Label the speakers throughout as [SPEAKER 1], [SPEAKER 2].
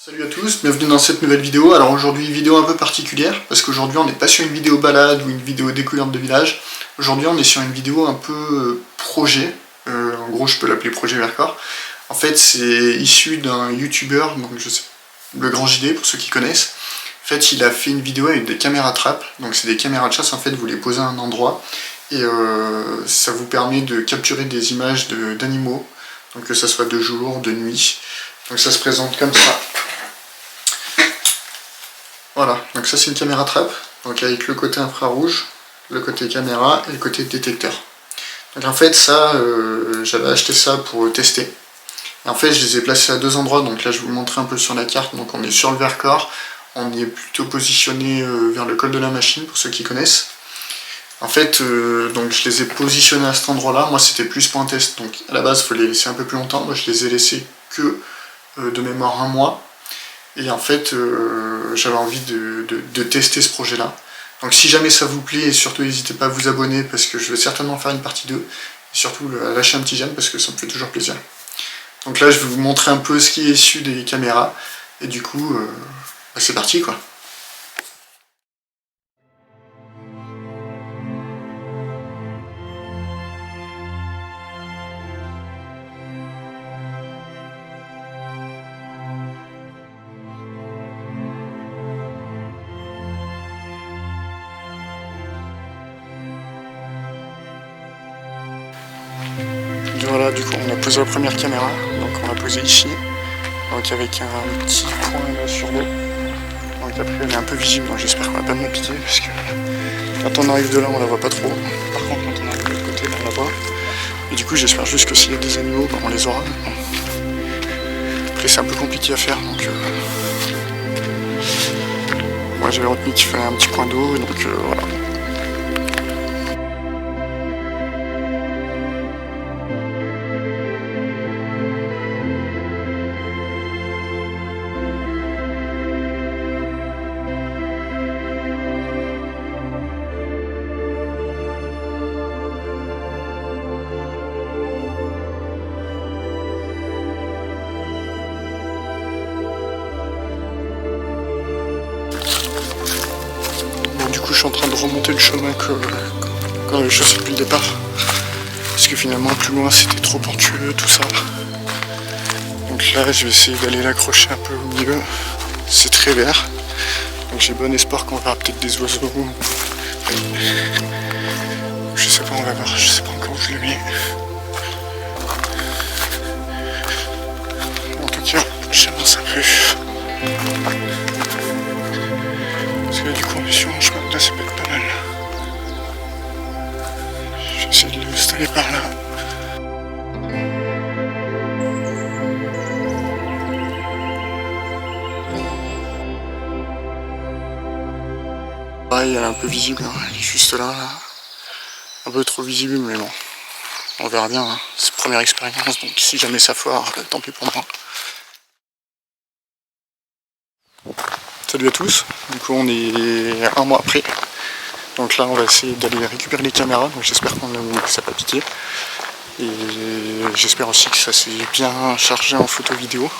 [SPEAKER 1] Salut à tous, bienvenue dans cette nouvelle vidéo. Alors aujourd'hui, vidéo un peu particulière, parce qu'aujourd'hui on n'est pas sur une vidéo balade ou une vidéo découverte de village. Aujourd'hui on est sur une vidéo un peu projet, en gros je peux l'appeler projet Vercors. En fait c'est issu d'un youtubeur, donc je sais, le Grand JD pour ceux qui connaissent. En fait il a fait une vidéo avec des caméras trappe, donc c'est des caméras de chasse, en fait vous les posez à un endroit, et ça vous permet de capturer des images d'animaux, donc que ça soit de jour, de nuit. Donc ça se présente comme ça. Voilà, donc ça c'est une caméra trappe, donc avec le côté infrarouge, le côté caméra et le côté détecteur. Donc en fait ça, j'avais acheté ça pour tester. Et en fait je les ai placés à deux endroits, donc là je vais vous montrer un peu sur la carte. Donc on est sur le Vercors, on est plutôt positionné vers le col de la Machine pour ceux qui connaissent. En fait, donc je les ai positionnés à cet endroit-là, moi c'était plus pour un test, donc à la base il faut les laisser un peu plus longtemps, moi je les ai laissés que de mémoire un mois. Et en fait, j'avais envie de tester ce projet-là. Donc si jamais ça vous plaît, surtout n'hésitez pas à vous abonner parce que je vais certainement faire une partie 2. Et surtout à lâcher un petit j'aime parce que ça me fait toujours plaisir. Donc là, je vais vous montrer un peu ce qui est issu des caméras. Et du coup, c'est parti quoi. Voilà, du coup on a posé la première caméra, donc on l'a posée ici, donc avec un petit point là sur l'eau. Donc après elle est un peu visible, donc j'espère qu'on va pas me la piquer, parce que quand on arrive de là on la voit pas trop. Par contre quand on arrive de l'autre côté on la voit. Et du coup j'espère juste que s'il y a des animaux, on les aura. Après c'est un peu compliqué à faire, donc moi j'avais retenu qu'il fallait un petit point d'eau, donc voilà. Je suis en train de remonter le chemin que je sais depuis le départ, parce que finalement plus loin c'était trop pentueux tout ça. Donc là je vais essayer d'aller l'accrocher un peu au milieu, c'est très vert, donc j'ai bon espoir qu'on verra peut-être des oiseaux. Je sais pas, on va voir, je sais pas encore où je le mets. En tout cas j'avance un peu. Parce que là du coup on est sur un chemin, là ça peut être pas mal. Je vais essayer de l'installer par là. Pareil, elle est un peu visible, hein. Elle est juste là, là. Un peu trop visible, mais bon. On verra bien, hein. C'est première expérience, donc si jamais ça foire, tant pis pour moi. Salut à tous, du coup on est un mois après, donc là on va essayer d'aller récupérer les caméras, donc j'espère que ça va pas piquer, et j'espère aussi que ça s'est bien chargé en photo vidéo,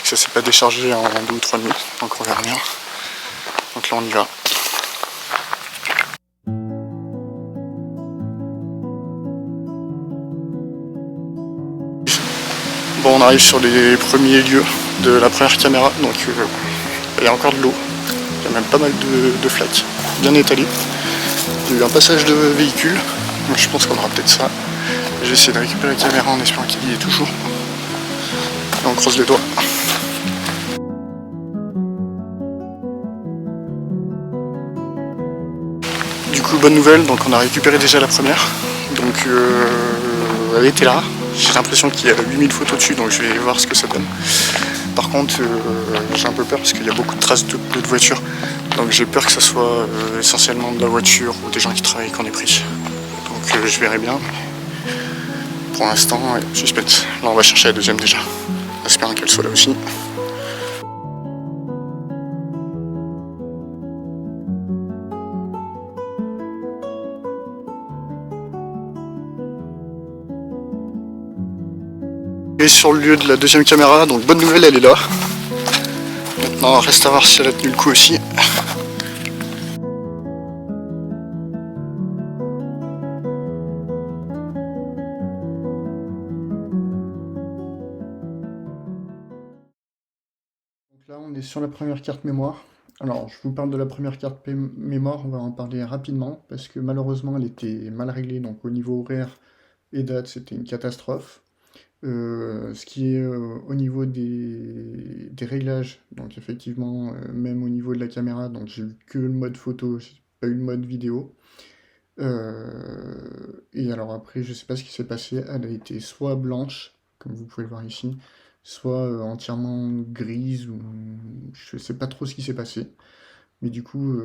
[SPEAKER 1] que ça s'est pas déchargé en 2 ou 3 nuits, donc on verra bien, donc là on y va. Bon, on arrive sur les premiers lieux de la première caméra, donc il y a encore de l'eau, il y a même pas mal de flaques, bien étalées. Il y a eu un passage de véhicule, donc je pense qu'on aura peut-être ça. Je vais essayer de récupérer la caméra en espérant qu'il y ait toujours. Et on croise les doigts. Du coup, bonne nouvelle, donc on a récupéré déjà la première. Donc elle était là. J'ai l'impression qu'il y a 8000 photos dessus, donc je vais voir ce que ça donne. Par contre, j'ai un peu peur parce qu'il y a beaucoup de traces de voitures. Donc j'ai peur que ça soit essentiellement de la voiture ou des gens qui travaillent qu'on ait pris. Donc je verrai bien. Pour l'instant, suspense. Là on va chercher la deuxième déjà. En espérant qu'elle soit là aussi. Et sur le lieu de la deuxième caméra, donc bonne nouvelle, elle est là. Non, reste à voir si elle a tenu le coup aussi. Donc là, on est sur la première carte mémoire. Alors, je vous parle de la première carte mémoire, on va en parler rapidement, parce que malheureusement, elle était mal réglée, donc au niveau horaire et date, c'était une catastrophe. Ce qui est au niveau des réglages, donc effectivement, même au niveau de la caméra, donc j'ai eu que le mode photo, j'ai pas eu le mode vidéo. Et alors après, je sais pas ce qui s'est passé, elle a été soit blanche, comme vous pouvez le voir ici, soit entièrement grise, ou je sais pas trop ce qui s'est passé. Mais du coup,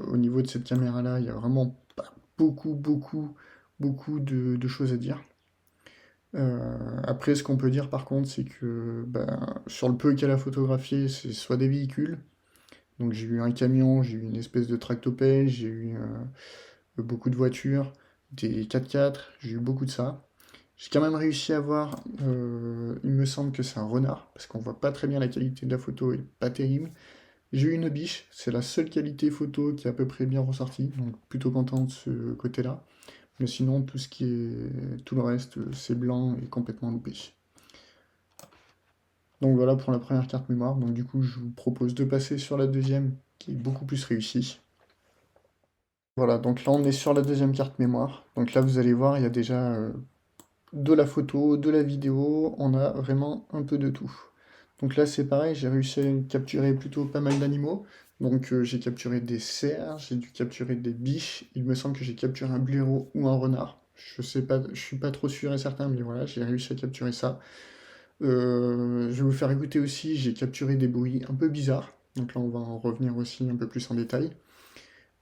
[SPEAKER 1] au niveau de cette caméra-là, il y a vraiment pas beaucoup de choses à dire. Après, ce qu'on peut dire par contre, c'est que ben, sur le peu qu'elle a photographié, c'est soit des véhicules. Donc j'ai eu un camion, j'ai eu une espèce de tractopelle, j'ai eu beaucoup de voitures, des 4x4, j'ai eu beaucoup de ça. J'ai quand même réussi à voir, il me semble que c'est un renard, parce qu'on voit pas très bien la qualité de la photo, est pas terrible. J'ai eu une biche, c'est la seule qualité photo qui est à peu près bien ressortie, donc plutôt content de ce côté-là. Mais sinon, tout le reste, c'est blanc et complètement loupé. Donc voilà pour la première carte mémoire. Donc du coup, je vous propose de passer sur la deuxième, qui est beaucoup plus réussie. Voilà, donc là on est sur la deuxième carte mémoire. Donc là vous allez voir, il y a déjà de la photo, de la vidéo, on a vraiment un peu de tout. Donc là c'est pareil, j'ai réussi à capturer plutôt pas mal d'animaux. Donc j'ai capturé des cerfs, j'ai dû capturer des biches, il me semble que j'ai capturé un blaireau ou un renard. Je sais pas, je suis pas trop sûr et certain, mais voilà, j'ai réussi à capturer ça. Je vais vous faire écouter aussi, j'ai capturé des bruits un peu bizarres. Donc là on va en revenir aussi un peu plus en détail.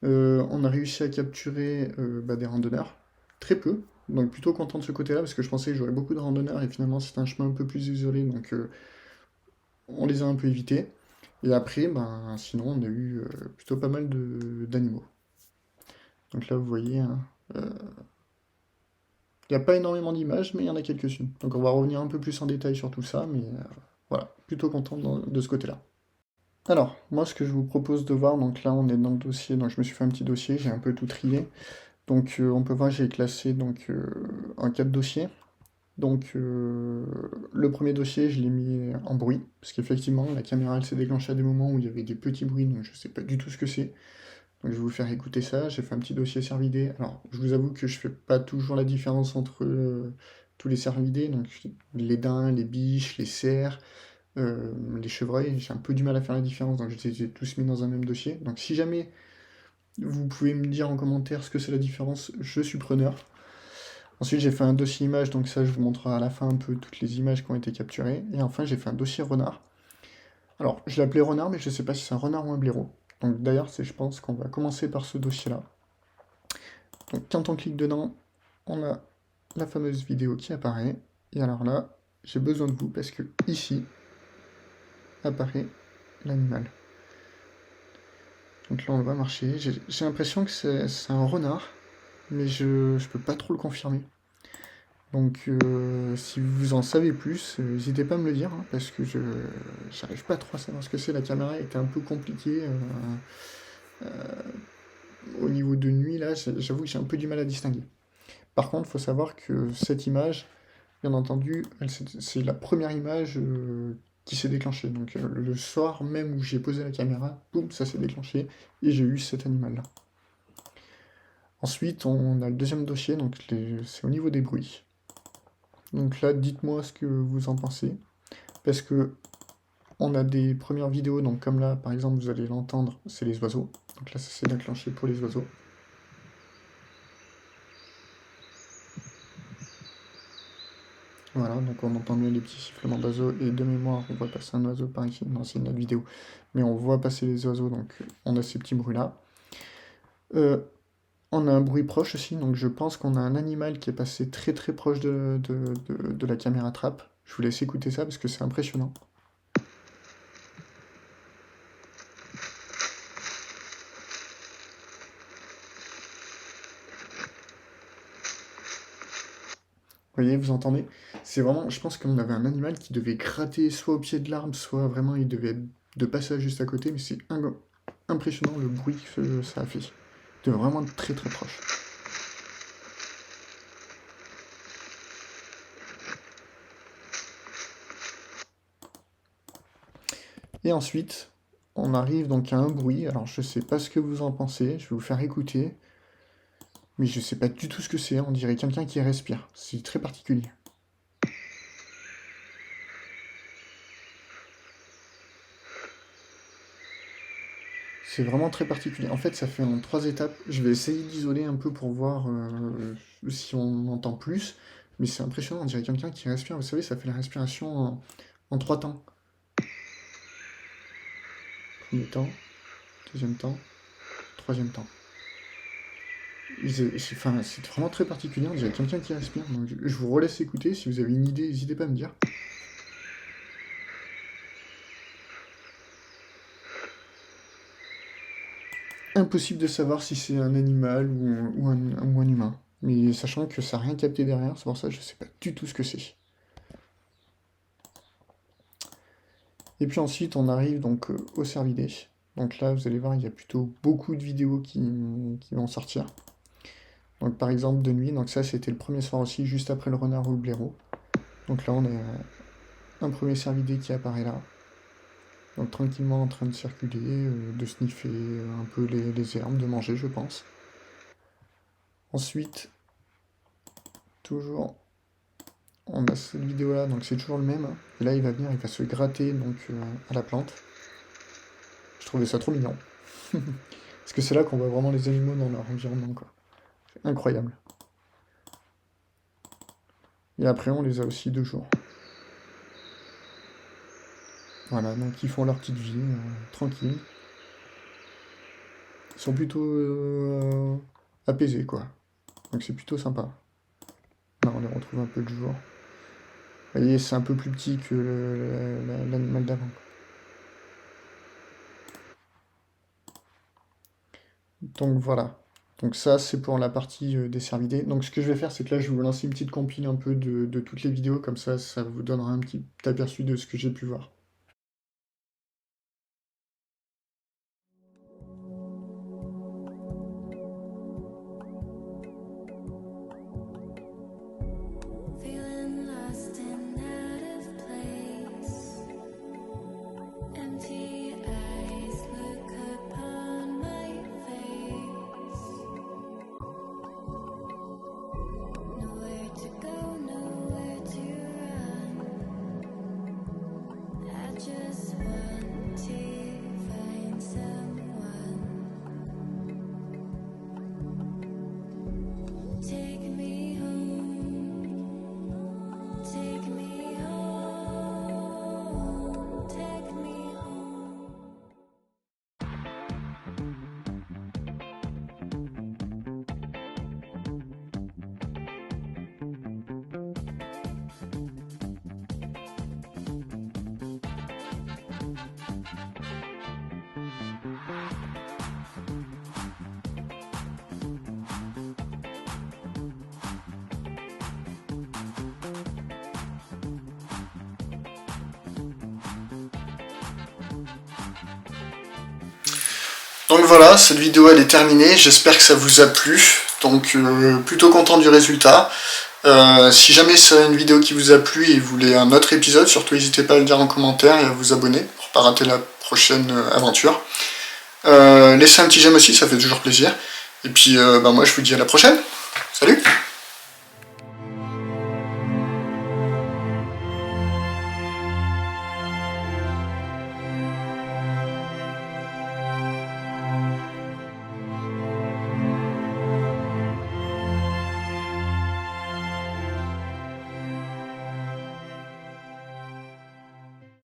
[SPEAKER 1] On a réussi à capturer bah, des randonneurs, très peu, donc plutôt content de ce côté-là parce que je pensais que j'aurais beaucoup de randonneurs et finalement c'est un chemin un peu plus isolé donc on les a un peu évités. Et après, ben, sinon on a eu plutôt pas mal d'animaux. Donc là vous voyez, hein, il n'y a pas énormément d'images mais il y en a quelques-unes. Donc on va revenir un peu plus en détail sur tout ça, mais voilà, plutôt content de ce côté-là. Alors, moi ce que je vous propose de voir, donc là on est dans le dossier, donc je me suis fait un petit dossier, j'ai un peu tout trié. Donc on peut voir, j'ai classé donc, en 4 dossiers. Donc le premier dossier, je l'ai mis en bruit, parce qu'effectivement, la caméra elle s'est déclenchée à des moments où il y avait des petits bruits, donc je sais pas du tout ce que c'est. Donc je vais vous faire écouter ça. J'ai fait un petit dossier cervidé. Alors je vous avoue que je fais pas toujours la différence entre tous les cervidés, donc les daims, les biches, les cerfs, les chevreuils, j'ai un peu du mal à faire la différence, donc je les ai tous mis dans un même dossier. Donc si jamais vous pouvez me dire en commentaire ce que c'est la différence, je suis preneur. Ensuite, j'ai fait un dossier image, donc ça, je vous montrerai à la fin un peu toutes les images qui ont été capturées. Et enfin, j'ai fait un dossier renard. Alors, je l'ai appelé renard, mais je ne sais pas si c'est un renard ou un blaireau. Donc d'ailleurs, je pense qu'on va commencer par ce dossier-là. Donc quand on clique dedans, on a la fameuse vidéo qui apparaît. Et alors là, j'ai besoin de vous parce que ici apparaît l'animal. Donc là, on va marcher. J'ai l'impression que c'est un renard, mais je ne peux pas trop le confirmer. Donc, si vous en savez plus, n'hésitez pas à me le dire, hein, parce que je j'arrive pas trop à savoir ce que c'est. La caméra était un peu compliquée au niveau de nuit, là, j'avoue que j'ai un peu du mal à distinguer. Par contre, il faut savoir que cette image, bien entendu, c'est la première image qui s'est déclenchée. Donc, le soir même où j'ai posé la caméra, boum, ça s'est déclenché, et j'ai eu cet animal-là. Ensuite, on a le deuxième dossier, donc c'est au niveau des bruits. Donc là, dites-moi ce que vous en pensez. Parce que on a des premières vidéos, donc comme là, par exemple, vous allez l'entendre, c'est les oiseaux. Donc là, ça s'est déclenché pour les oiseaux. Voilà, donc on entend bien les petits sifflements d'oiseaux. Et de mémoire, on voit passer un oiseau par ici. Non, c'est une autre vidéo. Mais on voit passer les oiseaux, donc on a ces petits bruits-là. On a un bruit proche aussi, donc je pense qu'on a un animal qui est passé très très proche de la caméra trappe. Je vous laisse écouter ça parce que c'est impressionnant. Vous voyez, vous entendez? C'est vraiment, je pense qu'on avait un animal qui devait gratter soit au pied de l'arbre, soit vraiment il devait être de passage juste à côté, mais c'est impressionnant le bruit que ça a fait. C'était vraiment très très proche. Et ensuite, on arrive donc à un bruit. Alors je sais pas ce que vous en pensez, je vais vous faire écouter. Mais je sais pas du tout ce que c'est, on dirait quelqu'un qui respire. C'est très particulier. C'est vraiment très particulier. En fait, ça fait en 3 étapes. Je vais essayer d'isoler un peu pour voir si on entend plus. Mais c'est impressionnant, on dirait quelqu'un qui respire. Vous savez, ça fait la respiration en 3 temps. Premier temps, deuxième temps, troisième temps. C'est vraiment très particulier, on dirait quelqu'un qui respire. Donc je vous relaisse écouter. Si vous avez une idée, n'hésitez pas à me dire. Impossible de savoir si c'est un animal ou un humain. Mais sachant que ça n'a rien capté derrière, c'est pour ça que je sais pas du tout ce que c'est. Et puis ensuite, on arrive donc au cervidé. Donc là, vous allez voir, il y a plutôt beaucoup de vidéos qui vont sortir. Donc par exemple, de nuit, donc ça c'était le premier soir aussi, juste après le renard ou le blaireau. Donc là, on a un premier cervidé qui apparaît là. Donc tranquillement en train de circuler, de sniffer un peu les herbes, de manger, je pense. Ensuite, toujours, on a cette vidéo là, donc c'est toujours le même. Et là, il va venir, il va se gratter donc à la plante. Je trouvais ça trop mignon. Parce que c'est là qu'on voit vraiment les animaux dans leur environnement, quoi. C'est incroyable. Et après, on les a aussi 2 jours. Voilà, donc ils font leur petite vie, tranquille. Ils sont plutôt apaisés, quoi. Donc c'est plutôt sympa. Là, on les retrouve un peu le jour. Vous voyez, c'est un peu plus petit que l'animal d'avant. Donc voilà. Donc ça, c'est pour la partie des cervidés. Donc ce que je vais faire, c'est que là, je vais vous lancer une petite compile un peu de toutes les vidéos. Comme ça vous donnera un petit aperçu de ce que j'ai pu voir.
[SPEAKER 2] Feeling lost and out of place. Empty eyes look upon my face. Nowhere to go, nowhere to run. I just want to find someone. Take me home. Take me home, take me home.
[SPEAKER 1] Donc voilà, cette vidéo elle est terminée, j'espère que ça vous a plu, donc plutôt content du résultat. Si jamais c'est une vidéo qui vous a plu et vous voulez un autre épisode, surtout n'hésitez pas à le dire en commentaire et à vous abonner pour ne pas rater la prochaine aventure. Laissez un petit j'aime aussi, ça fait toujours plaisir. Et puis moi je vous dis à la prochaine, salut!